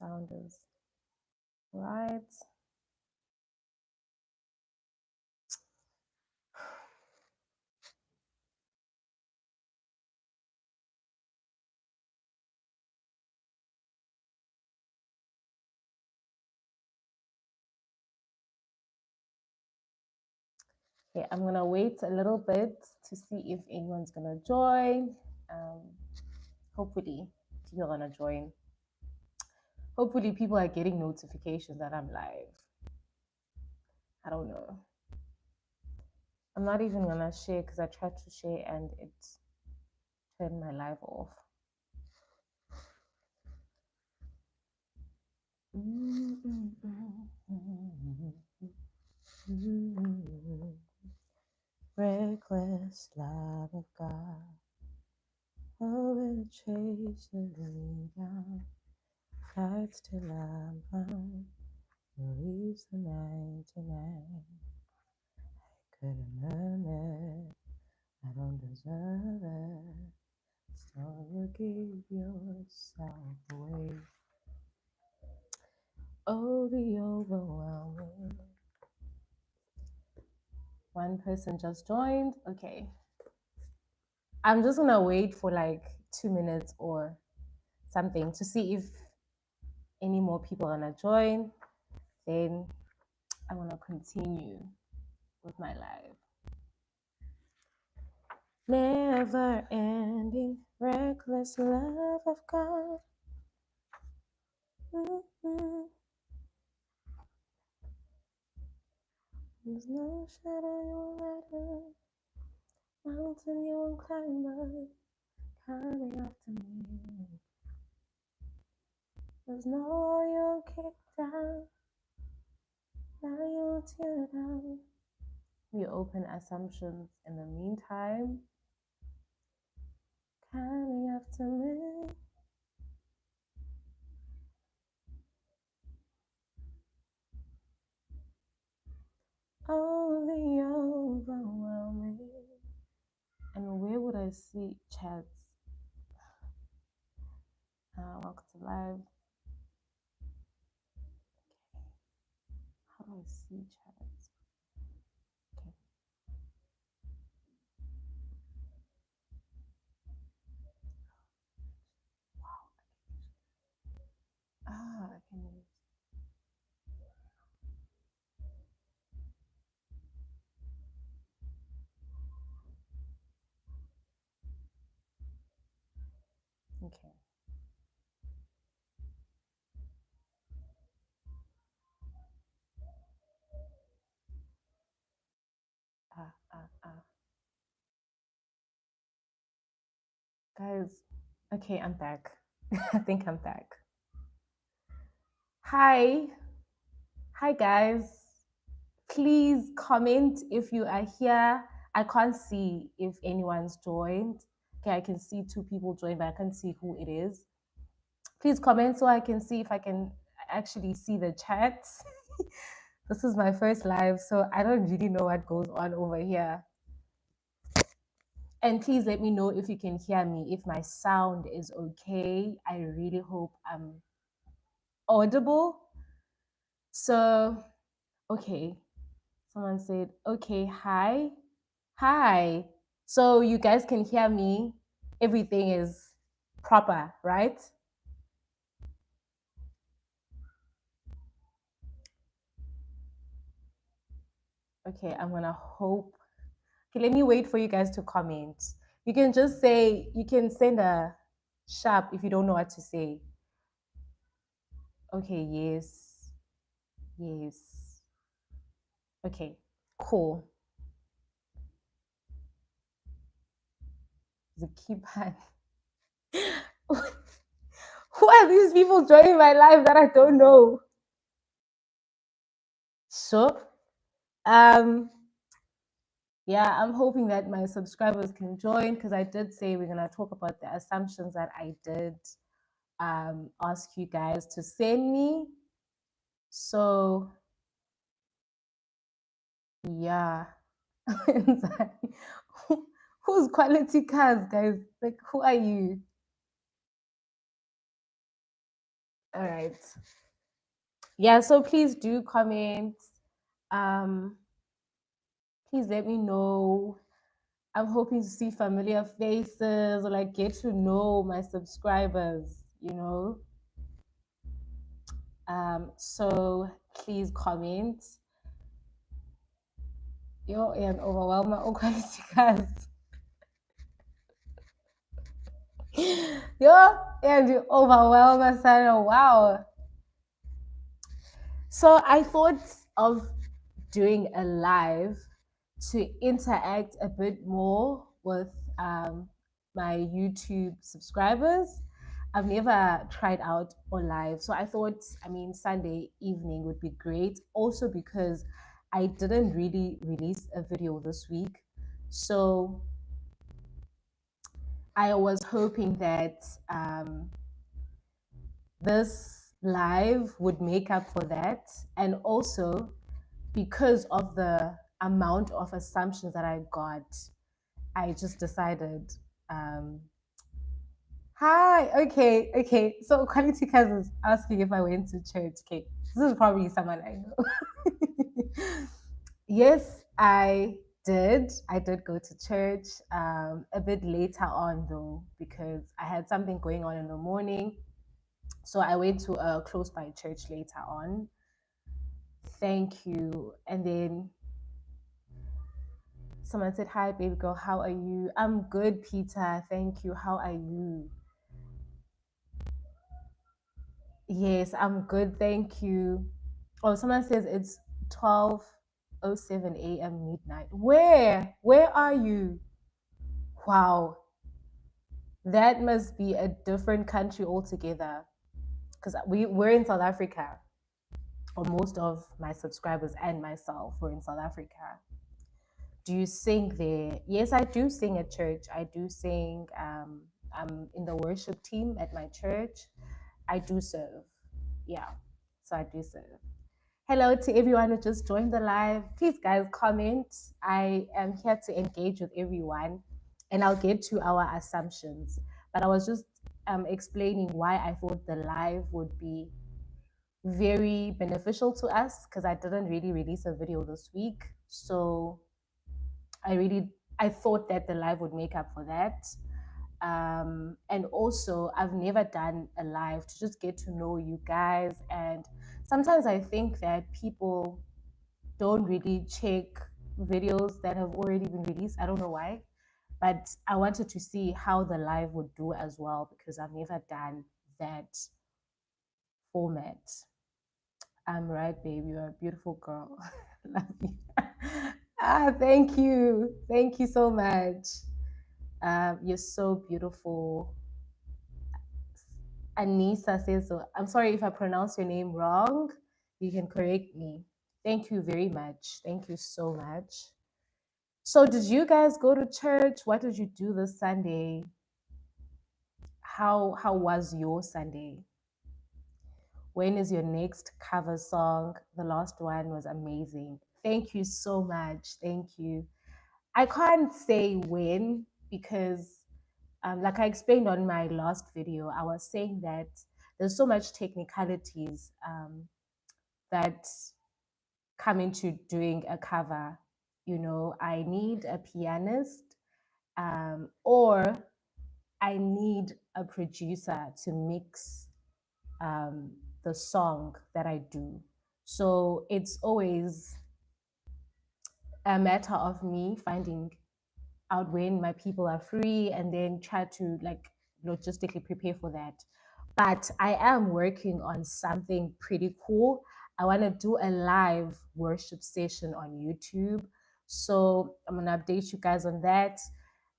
sound is right. Okay, I'm gonna wait a little bit to see if anyone's gonna join. Hopefully, people are gonna join. Hopefully, people are getting notifications that I'm live. I don't know. I'm not even gonna share because I tried to share and it turned my live off. Reckless love of God, oh, will chase me down, fights till I'm found, leaves the 99. I couldn't earn it, I don't deserve it, so you give yourself away. Oh, the overwhelming. One person just joined. Okay. I'm just gonna wait for like 2 minutes or something to see if any more people are gonna join. Then I wanna continue with my live. Never ending, reckless love of God. Mm-hmm. There's no shadow you won't light, mountain you won't climb up, coming after me. There's no wall you won't kick down, now you won't tear down. We open assumptions in the meantime. Coming after me. Oh, the overwhelming. And where would I see chats? Welcome to live. Okay. How do I see chats? Okay. Wow. I can. Okay. Guys, okay, I'm back. I think I'm back. Hi. Hi, guys. Please comment if you are here. I can't see if anyone's joined. Okay, I can see 2 people joined, but I can't see who it is. Please comment so I can see if I can actually see the chat. This is my first live, so I don't really know what goes on over here. And please let me know if you can hear me, if my sound is okay. I really hope I'm audible. So, okay. Someone said, okay, hi. Hi. So you guys can hear me. Everything is proper, right? Okay, I'm gonna hope. Okay, let me wait for you guys to comment. You can just say, you can send a sharp if you don't know what to say. Okay, yes. Yes. Okay, cool. The keypad. Who are these people joining my live that I don't know? So, yeah, I'm hoping that my subscribers can join because I did say we're gonna talk about the assumptions that I did ask you guys to send me. So yeah. Who's quality cars, guys? Like, who are you? All right. Yeah, so please do comment. Um, please let me know. I'm hoping to see familiar faces or like get to know my subscribers, you know. So please comment. Yo, and overwhelm my own quality guys. Yo, and you overwhelm us. Wow. So I thought of doing a live to interact a bit more with my YouTube subscribers. I've never tried out on live. So I thought, I mean, Sunday evening would be great. Also, because I didn't really release a video this week. So I was hoping that this live would make up for that. And also, because of the amount of assumptions that I got, I just decided, hi, okay. So Quality Cousins asking if I went to church. Okay, this is probably someone I know. Yes, I did. I did go to church a bit later on though, because I had something going on in the morning. So I went to a close by church later on. Thank you. And then someone said, hi, baby girl, how are you? I'm good, Peter. Thank you. How are you? Yes, I'm good. Thank you. Oh, someone says it's 12:07 a.m. midnight. Where? Where are you? Wow. That must be a different country altogether. Because we're in South Africa, or most of my subscribers and myself were in South Africa. Do you sing there? Yes, I do sing at church. I do sing. I'm in the worship team at my church. I do serve. Yeah, so I do serve. Hello to everyone who just joined the live. Please, guys, comment. I am here to engage with everyone, and I'll get to our assumptions. But I was just explaining why I thought the live would be very beneficial to us because I didn't really release a video this week. So I thought that the live would make up for that. And also, I've never done a live to just get to know you guys. And sometimes I think that people don't really check videos that have already been released. I don't know why, but I wanted to see how the live would do as well because I've never done that format. I'm right, babe. You're a beautiful girl. Love you. Thank you. Thank you so much. You're so beautiful. Anissa says so. I'm sorry if I pronounce your name wrong. You can correct me. Thank you very much. Thank you so much. So, did you guys go to church? What did you do this Sunday? How was your Sunday? When is your next cover song? The last one was amazing. Thank you so much. Thank you. I can't say when because, like I explained on my last video, I was saying that there's so much technicalities that come into doing a cover. You know, I need a pianist or I need a producer to mix the song that I do. So it's always a matter of me finding out when my people are free and then try to like logistically prepare for that. But I am working on something pretty cool. I want to do a live worship session on YouTube. So I'm going to update you guys on that.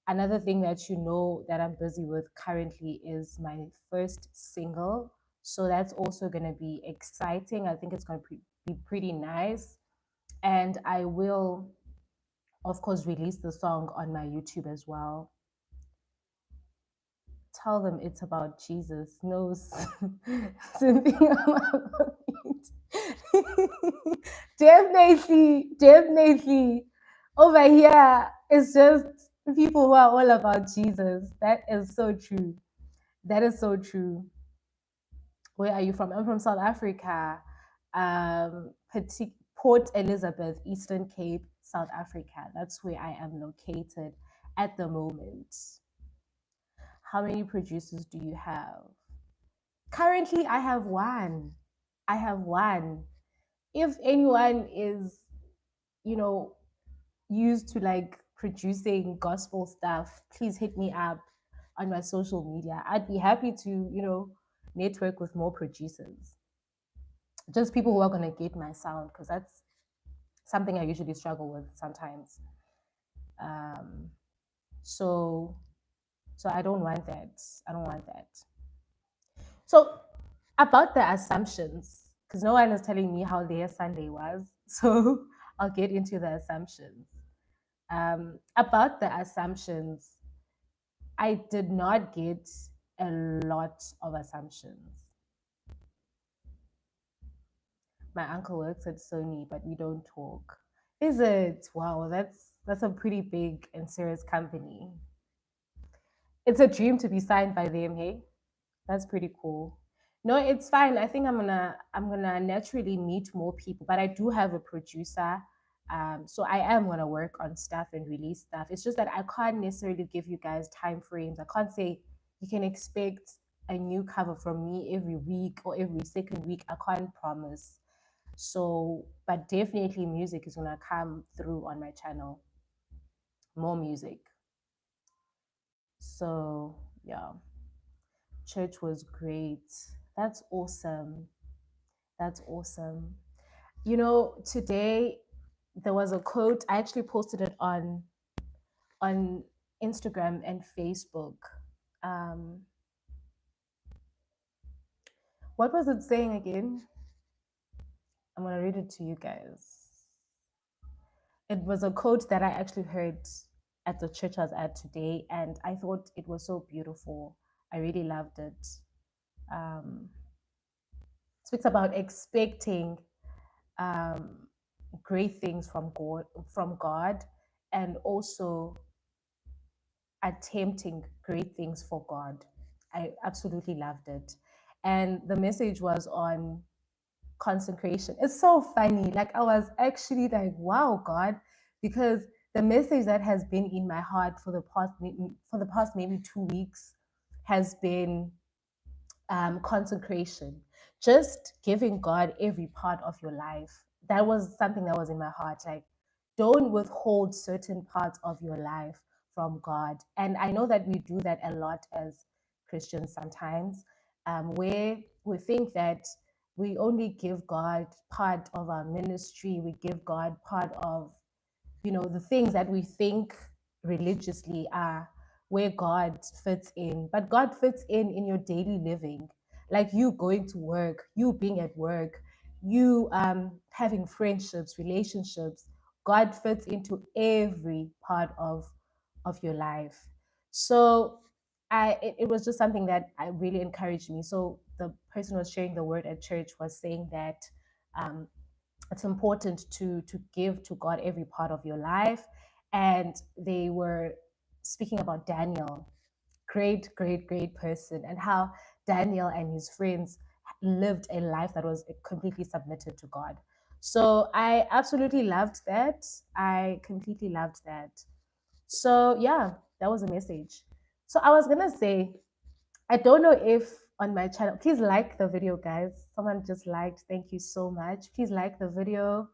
Another thing that you know that I'm busy with currently is my first single. So that's also going to be exciting. I think it's going to be pretty nice. And I will, of course, release the song on my YouTube as well. Tell them it's about Jesus. No, something about it. Definitely. Over here, it's just people who are all about Jesus. That is so true. That is so true. Where are you from? I'm from South Africa. Port Elizabeth, Eastern Cape, South Africa. That's where I am located at the moment. How many producers do you have? Currently, I have one. I have one. If anyone is, you know, used to like producing gospel stuff, please hit me up on my social media. I'd be happy to, network with more producers. Just people who are going to get my sound, because that's something I usually struggle with sometimes. Um, so, so I don't want that. I don't want that. So about the assumptions, because no one is telling me how their Sunday was, so I'll get into the assumptions. About the assumptions, I did not get a lot of assumptions. My uncle works at Sony, but we don't talk. Is it? Wow, that's a pretty big and serious company. It's a dream to be signed by them, hey? That's pretty cool. No, it's fine. I think I'm gonna naturally meet more people, but I do have a producer. So I am gonna work on stuff and release stuff. It's just that I can't necessarily give you guys time frames. I can't say you can expect a new cover from me every week or every second week. I can't promise. So, but definitely music is gonna come through on my channel. More music. So yeah. Church was great. That's awesome. That's awesome. Today there was a quote. I actually posted it on Instagram and Facebook. Um, what was it saying again? I'm gonna read it to you guys. It was a quote that I actually heard at the church I was at today, and I thought it was so beautiful. I really loved it. Um, it speaks about expecting um, great things from God, and also attempting great things for God. I absolutely loved it. And the message was on consecration. It's so funny. Like I was actually like, wow, God, because the message that has been in my heart for the past maybe 2 weeks has been consecration, just giving God every part of your life. That was something that was in my heart. Like, don't withhold certain parts of your life from God. And I know that we do that a lot as Christians sometimes, where we think that we only give God part of our ministry, we give God part of the things that we think religiously are where God fits in. But God fits in your daily living, like you going to work, you being at work, you having friendships, relationships. God fits into every part of your life. So it was just something that I really encouraged me. So the person who was sharing the word at church was saying that um, it's important to give to God every part of your life. And they were speaking about Daniel, great, great, great person, and how Daniel and his friends lived a life that was completely submitted to God. So I absolutely loved that. I completely loved that. So yeah, that was a message. So I was gonna say, I don't know if on my channel, please like the video, guys. Someone just liked. Thank you so much. Please like the video.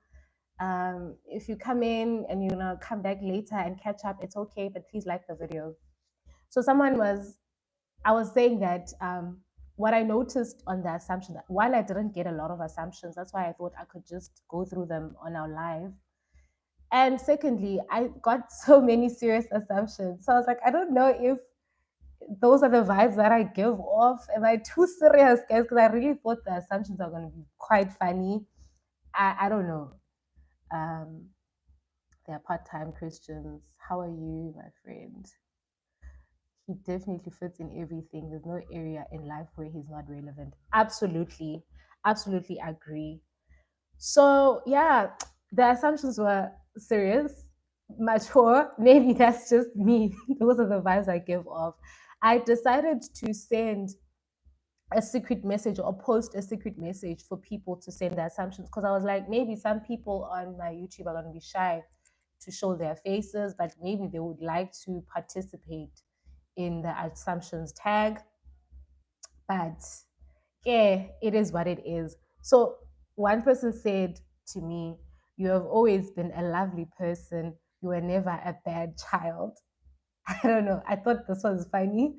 If you come in and you're gonna come back later and catch up, it's okay, but please like the video. So I was saying that what I noticed on the assumption that while I didn't get a lot of assumptions, that's why I thought I could just go through them on our live. And secondly, I got so many serious assumptions. So I was like, I don't know if those are the vibes that I give off. Am I too serious, guys? Because I really thought the assumptions are going to be quite funny. I don't know. Um, they're part-time Christians. How are you, my friend? He definitely fits in everything. There's no area in life where he's not relevant. Absolutely, absolutely agree. So yeah, the assumptions were serious, mature. Maybe that's just me. Those are the vibes I give off. I decided to send a secret message or post a secret message for people to send their assumptions, because I was like, maybe some people on my YouTube are going to be shy to show their faces, but maybe they would like to participate in the assumptions tag. But yeah, it is what it is. So one person said to me, "You have always been a lovely person. You were never a bad child." I don't know. I thought this was funny,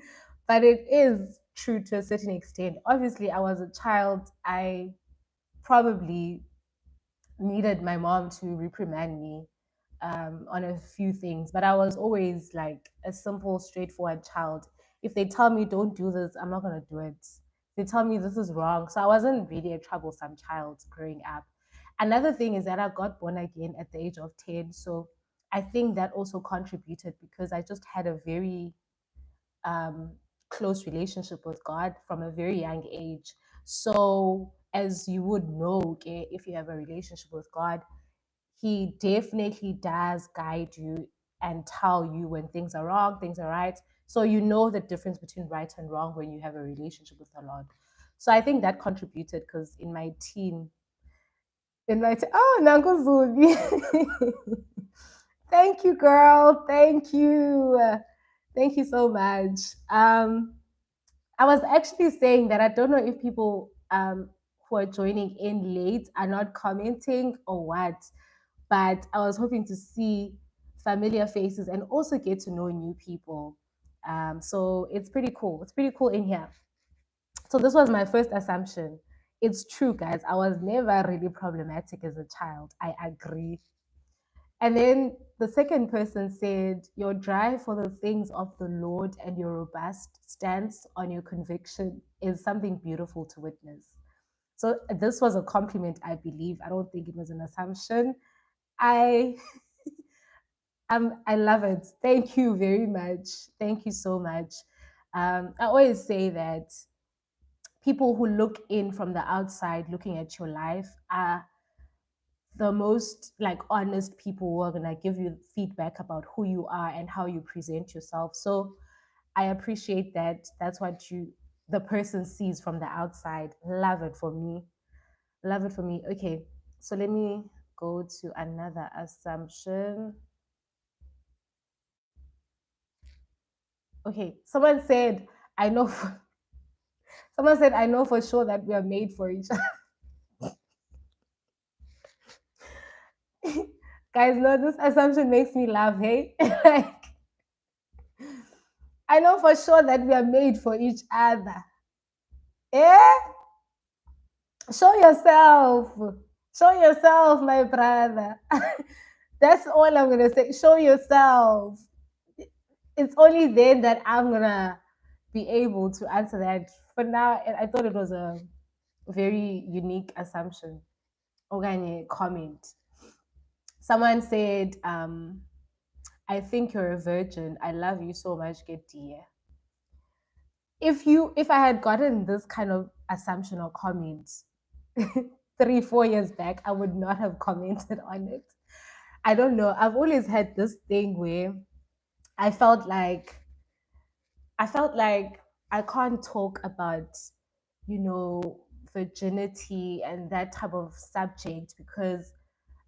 but it is true to a certain extent. Obviously, I was a child. I probably needed my mom to reprimand me on a few things, but I was always like a simple, straightforward child. If they tell me don't do this, I'm not gonna do it. They tell me this is wrong, so I wasn't really a troublesome child growing up. Another thing is that I got born again at the age of 10, so I think that also contributed because I just had a very um, close relationship with God from a very young age. So, as you would know, okay, if you have a relationship with God, He definitely does guide you and tell you when things are wrong, things are right. So, you know the difference between right and wrong when you have a relationship with the Lord. So, I think that contributed because oh, Nanko Zubi. Thank you, girl. Thank you. Thank you so much. I was actually saying that I don't know if people who are joining in late are not commenting or what, but I was hoping to see familiar faces and also get to know new people. So it's pretty cool. It's pretty cool in here. So this was my first assumption. It's true, guys. I was never really problematic as a child. I agree. And then the second person said, "Your drive for the things of the Lord and your robust stance on your conviction is something beautiful to witness." So this was a compliment, I believe. I don't think it was an assumption. I I love it. Thank you very much. Thank you so much. I always say that people who look in from the outside, looking at your life, are the most like honest people who are gonna give you feedback about who you are and how you present yourself. So I appreciate that. That's what the person sees from the outside. Love it for me. Love it for me. Okay, so let me go to another assumption. Okay, I know. For, someone said I know for sure that we are made for each other. Guys, no, this assumption makes me laugh. Hey, like I know for sure that we are made for each other. Eh? Show yourself. Show yourself, my brother. That's all I'm gonna say. Show yourself. It's only then that I'm gonna be able to answer that. For now, I thought it was a very unique assumption. Oganye comment. Someone said, "I think you're a virgin. I love you so much, get dear." If I had gotten this kind of assumption or comment 3 4 years back, I would not have commented on it. I don't know. I've always had this thing where I felt like I felt like I can't talk about, you know, virginity and that type of subject because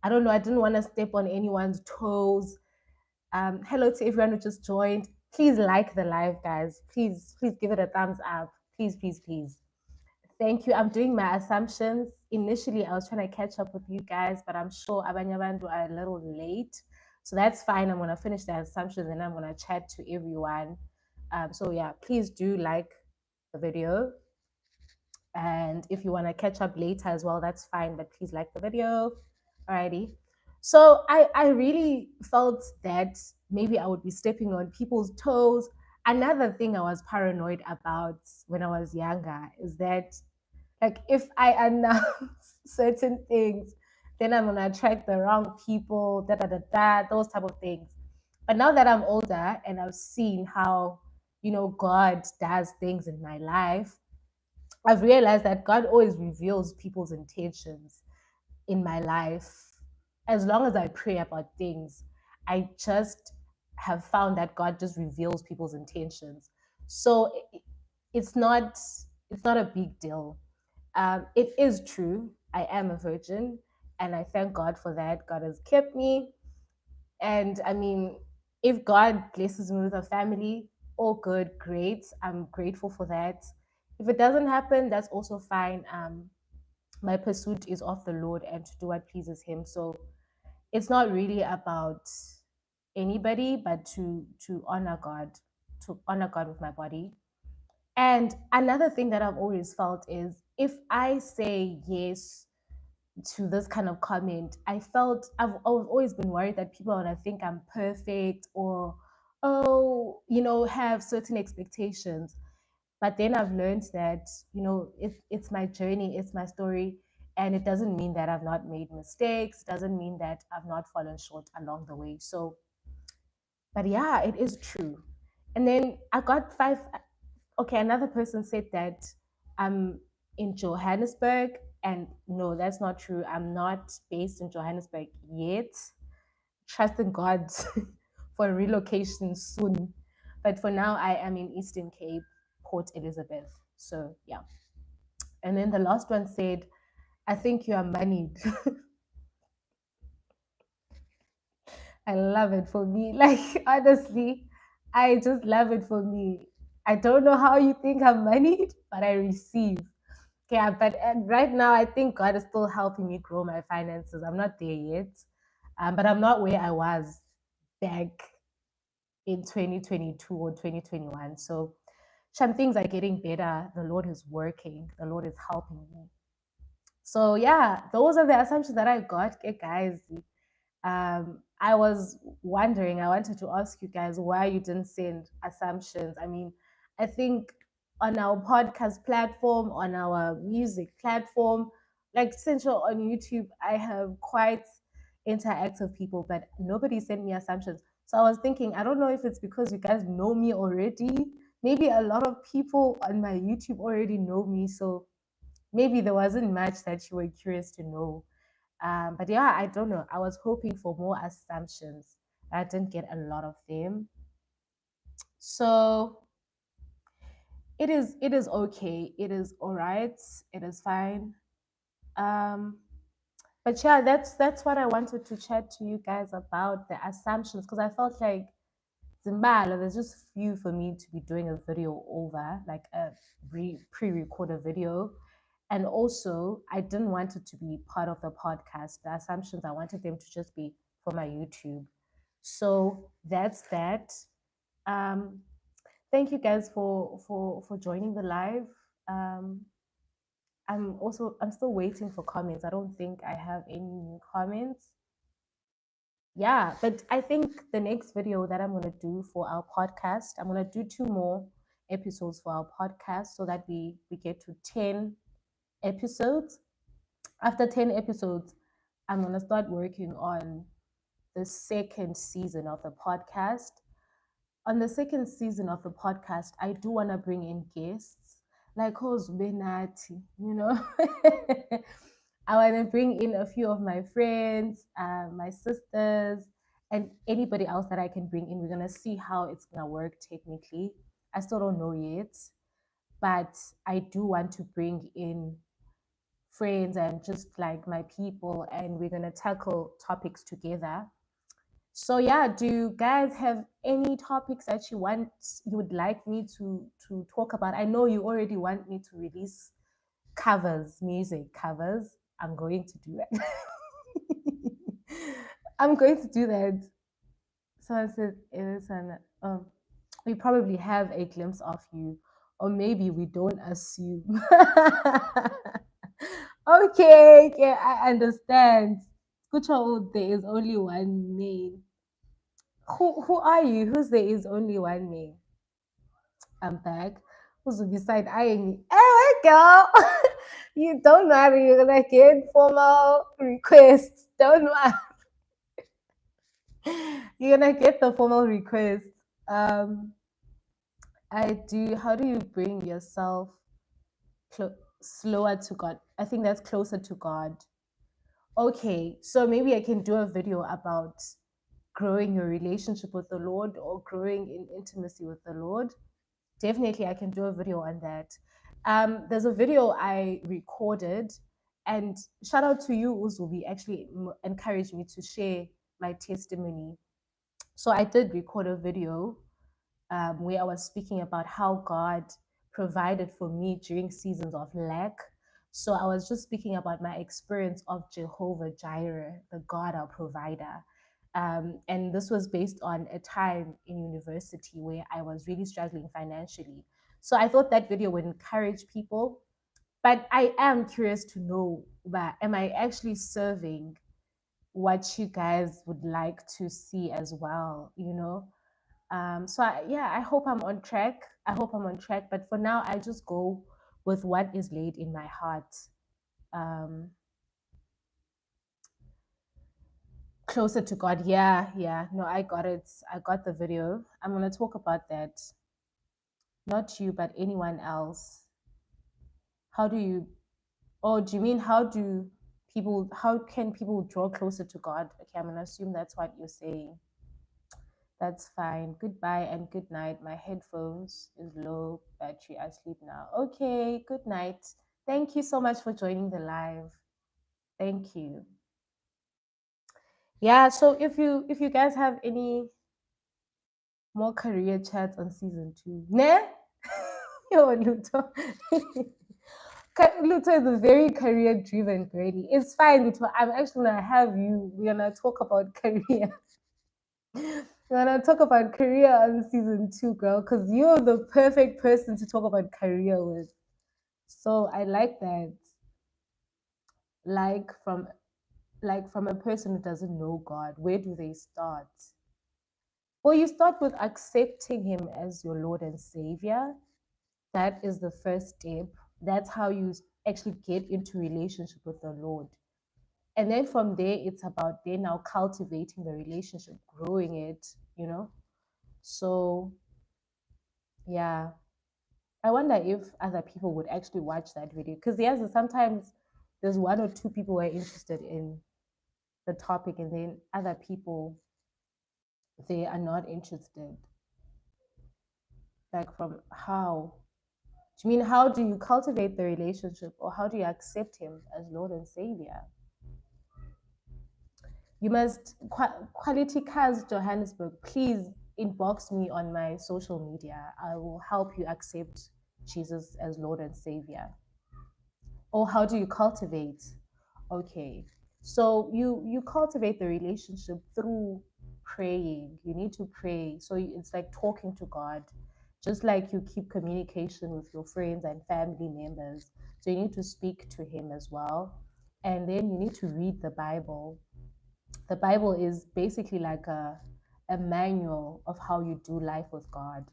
I don't know, I didn't want to step on anyone's toes. Hello to everyone who just joined. Please like the live, guys. Please give it a thumbs up. Please. Thank you. I'm doing my assumptions. Initially, I was trying to catch up with you guys, but I'm sure Abanyabandu are a little late. So that's fine. I'm going to finish the assumptions and I'm going to chat to everyone. So, yeah, please do like the video. And if you want to catch up later as well, that's fine. But please like the video. Alrighty. So I really felt that maybe I would be stepping on people's toes. Another thing I was paranoid about when I was younger is that like if I announce certain things, then I'm gonna attract the wrong people, those type of things. But now that I'm older and I've seen how, God does things in my life, I've realized that God always reveals people's intentions in my life. As long as I pray about things, I just have found that God just reveals people's intentions. So it's not it's not a big deal. It is true. I am a virgin, and I thank God for that. God has kept me. And I mean, if God blesses me with a family, all good, great. I'm grateful for that. If it doesn't happen, that's also fine. My pursuit is of the Lord and to do what pleases Him. So it's not really about anybody, but to honor God, to honor God with my body. And another thing that I've always felt is if I say yes to this kind of comment, I've always been worried that people are gonna think I'm perfect or, oh, have certain expectations. But then I've learned that, it's my journey, it's my story. And it doesn't mean that I've not made mistakes, it doesn't mean that I've not fallen short along the way. So, but yeah, it is true. And then I got five. Okay, another person said that I'm in Johannesburg, and no, that's not true. I'm not based in Johannesburg yet. Trusting God for relocation soon. But for now, I am in Eastern Cape, Port Elizabeth. So, yeah. And then the last one said, I think you are moneyed. I love it for me. Like, honestly, I just love it for me. I don't know how you think I'm moneyed, but I receive. Yeah, but right now, I think God is still helping me grow my finances. I'm not there yet, but I'm not where I was back in 2022 or 2021. So some things are getting better. The Lord is working. The Lord is helping me. So yeah, those are the assumptions that I got, okay, guys. I was wondering, I wanted to ask you guys why you didn't send assumptions. I mean, I think on our podcast platform, on our music platform, like Central on YouTube, I have quite interactive people, but nobody sent me assumptions. So I was thinking, I don't know if it's because you guys know me already. Maybe a lot of people on my YouTube already know me. So maybe there wasn't much that you were curious to know. But yeah, I don't know. I was hoping for more assumptions. I didn't get a lot of them. So it is okay. It is all right. It is fine. Um, but yeah, that's what I wanted to chat to you guys about, the assumptions, because I felt like Zimbabwe, there's just few for me to be doing a video over, like a pre-recorded video. And also, I didn't want it to be part of the podcast. The assumptions, I wanted them to just be for my YouTube. So that's that. Um, Thank you guys for joining the live. Um, I'm still waiting for comments. I don't think I have any new comments. Yeah, but I think the next video that I'm gonna do for our podcast, I'm gonna do 2 more episodes for our podcast so that we get to 10 episodes. After 10 episodes, I'm gonna start working on the second season of the podcast. On the second season of the podcast, I do want to bring in guests like Host Benati, I want to bring in a few of my friends, my sisters, and anybody else that I can bring in. We're going to see how it's going to work technically. I still don't know yet, but I do want to bring in friends and just like my people, and we're going to tackle topics together. So yeah, do you guys have any topics that you would like me to talk about? I know you already want me to release covers, music covers. I'm going to do that. I'm going to do that. Someone said it is we probably have a glimpse of you, or maybe we don't assume. Okay, I understand. Kucho, there is only one main. Who are you? Who's there is only one me? I'm back. Who's beside eyeing me? Hey, girl. You don't worry, you're gonna get formal requests. Don't worry. You're gonna get the formal request. Um I do how do you bring yourself slower to God? I think that's closer to God. Okay, so maybe I can do a video about growing your relationship with the Lord or growing in intimacy with the Lord. Definitely, I can do a video on that. There's a video I recorded, and shout out to you, Uzubi, actually encouraged me to share my testimony. So I did record a video where I was speaking about how God provided for me during seasons of lack. So I was just speaking about my experience of Jehovah Jireh, the God our provider. And this was based on a time in university where I was really struggling financially. So I thought that video would encourage people. But I am curious to know, but am I actually serving what you guys would like to see as well? Yeah, I hope I'm on track. I hope I'm on track. But for now, I just go with what is laid in my heart. Um, Closer to God. Yeah, yeah. No, I got it. I got the video. I'm gonna talk about that. Not you, but anyone else. How do you? Oh, do you mean how do people? How can people draw closer to God? Okay, I'm gonna assume that's what you're saying. That's fine. Goodbye and good night. My headphones is low battery. I sleep now. Okay, good night. Thank you so much for joining the live. Thank you. Yeah, so if you guys have any more career chats on season 2, ne? Yo, Luto. Luto is a very career driven girly. It's fine, Luto. I'm actually gonna have you. We're gonna talk about career. We're gonna talk about career on season 2, girl, because you're the perfect person to talk about career with. So I like that. Like from from a person who doesn't know God, where do they start? Well, you start with accepting Him as your Lord and Savior. That is the first step. That's how you actually get into relationship with the Lord. And then from there, it's about then now cultivating the relationship, growing it. So yeah, I wonder if other people would actually watch that video, because yes, sometimes there's one or two people who are interested in the topic, and then other people, they are not interested. Like, from how? Do you mean how do you cultivate the relationship, or how do you accept Him as Lord and Savior? You must quality cars Johannesburg. Please inbox me on my social media. I will help you accept Jesus as Lord and Savior. Or how do you cultivate? Okay, so you cultivate the relationship through praying. You need to pray. So it's like talking to God, just like you keep communication with your friends and family members. So you need to speak to Him as well, and then you need to read the Bible. The Bible is basically like a manual of how you do life with God.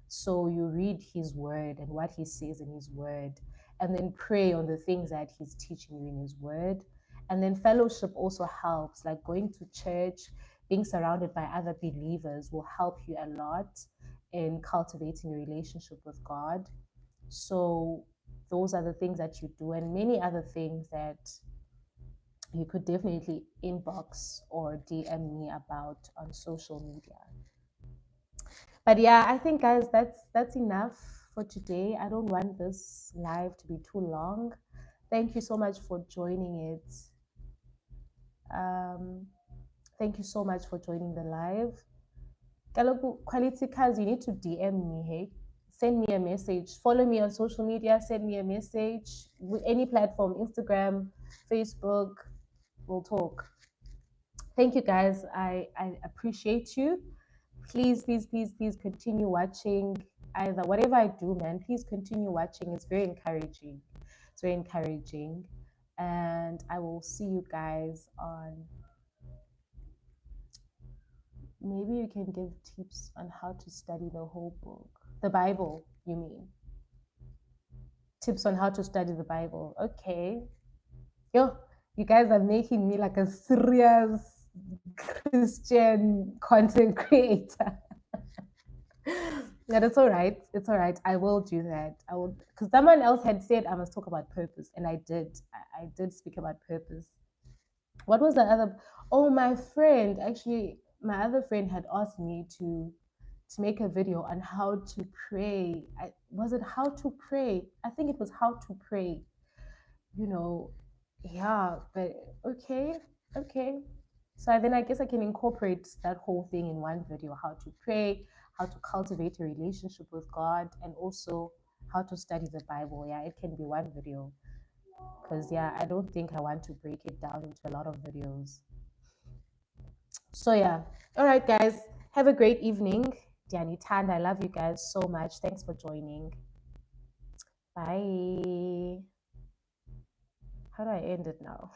So you read His word and what He says in His word, and then pray on the things that He's teaching you in His word. And then fellowship also helps, like going to church, being surrounded by other believers will help you a lot in cultivating a relationship with God. So those are the things that you do, and many other things that you could definitely inbox or DM me about on social media. But yeah, I think guys, that's enough for today. I don't want this live to be too long. Thank you so much for joining it. Thank you so much for joining the live. Kaloku quality cars, you need to DM me, hey. Send me a message. Follow me on social media. Send me a message. Any platform, Instagram, Facebook. We'll talk. Thank you guys. I appreciate you. Please, please, please, please continue watching. Either whatever I do, man, please continue watching. It's very encouraging. It's very encouraging. And I will see you guys on, maybe you can give tips on how to study the whole book. The Bible, you mean? Tips on how to study the Bible. Okay. Yo, you guys are making me like a serious Christian content creator. Yeah, that's all right. It's all right. I will do that. I will, because someone else had said I must talk about purpose, and I did. I did speak about purpose. What was the other? Oh, my friend. Actually, my other friend had asked me to to make a video on how to pray. Was it how to pray? I think it was how to pray. You know, yeah, but okay, okay. So then I guess I can incorporate that whole thing in one video: how to pray, how to cultivate a relationship with God, and also how to study the Bible. Yeah, it can be one video because yeah, I don't think I want to break it down into a lot of videos. So yeah, all right, guys, have a great evening. Diani Tand, I love you guys so much. Thanks for joining. Bye. How do I end it now?